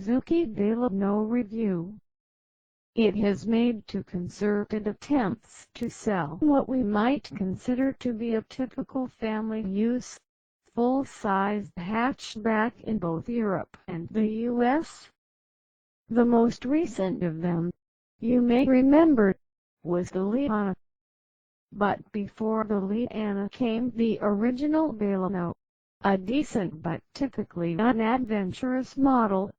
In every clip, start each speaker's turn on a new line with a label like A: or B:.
A: Suzuki Baleno review. It has made two concerted attempts to sell what we might consider to be a typical family use, full-sized hatchback in both Europe and the US. The most recent of them, you may remember, was the Liana. But before the Liana came the original Baleno, a decent but typically unadventurous model,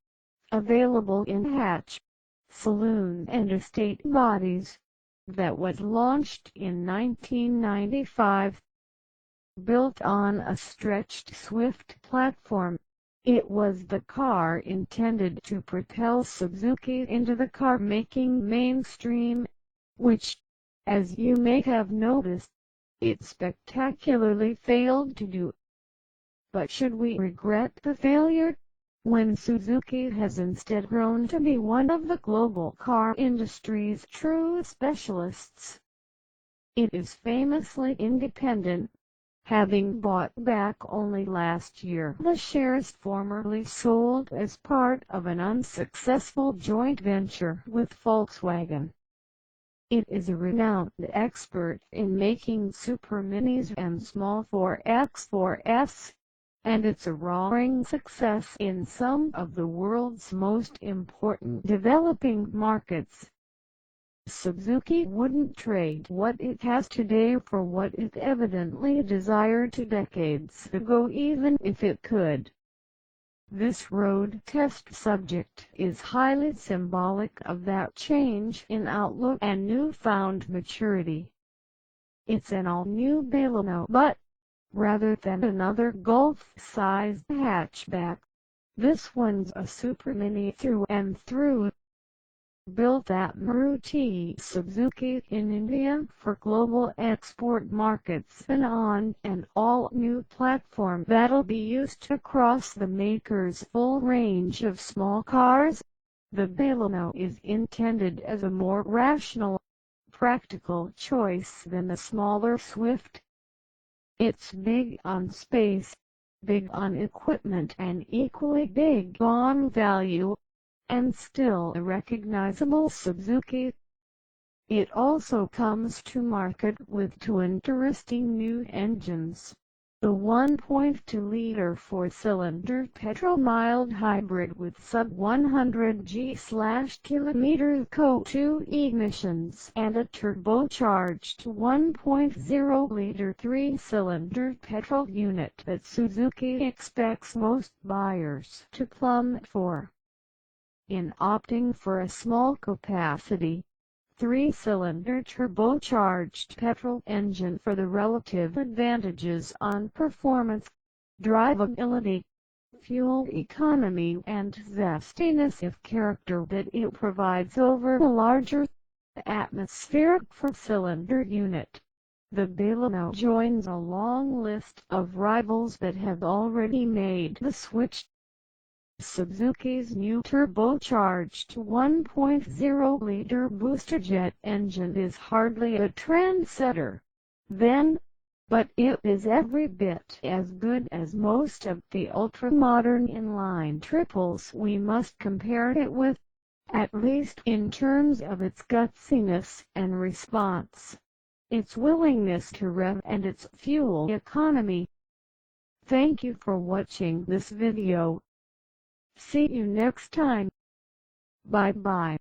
A: available in hatch, saloon and estate bodies, that was launched in 1995. Built on a stretched Swift platform, it was the car intended to propel Suzuki into the car-making mainstream, which, as you may have noticed, it spectacularly failed to do. But should we regret the failure, when Suzuki has instead grown to be one of the global car industry's true specialists? It is famously independent, having bought back only last year the shares formerly sold as part of an unsuccessful joint venture with Volkswagen. It is a renowned expert in making superminis and small 4x4s, and it's a roaring success in some of the world's most important developing markets. Suzuki wouldn't trade what it has today for what it evidently desired 2 decades ago, even if it could. This road test subject is highly symbolic of that change in outlook and newfound maturity. It's an all-new Baleno, but, rather than another Golf-sized hatchback, this one's a supermini through and through. Built at Maruti Suzuki in India for global export markets and on an all-new platform that'll be used across the maker's full range of small cars, the Baleno is intended as a more rational, practical choice than the smaller Swift. It's big on space, big on equipment, and equally big on value, and still a recognizable Suzuki. It also comes to market with 2 interesting new engines. The 1.2-liter 4-cylinder petrol mild hybrid with sub-100 G/km CO2 emissions, and a turbocharged 1.0-liter 3-cylinder petrol unit that Suzuki expects most buyers to plumb for. In opting for a small-capacity, 3-cylinder turbocharged petrol engine for the relative advantages on performance, drivability, fuel economy and zestiness of character that it provides over the larger, atmospheric 4-cylinder unit, the Baleno joins a long list of rivals that have already made the switch. Suzuki's new turbocharged 1.0-liter boosterjet engine is hardly a trendsetter, then, but it is every bit as good as most of the ultra-modern inline triples we must compare it with, at least in terms of its gutsiness and response, its willingness to rev and its fuel economy. Thank you for watching this video. See you next time. Bye bye.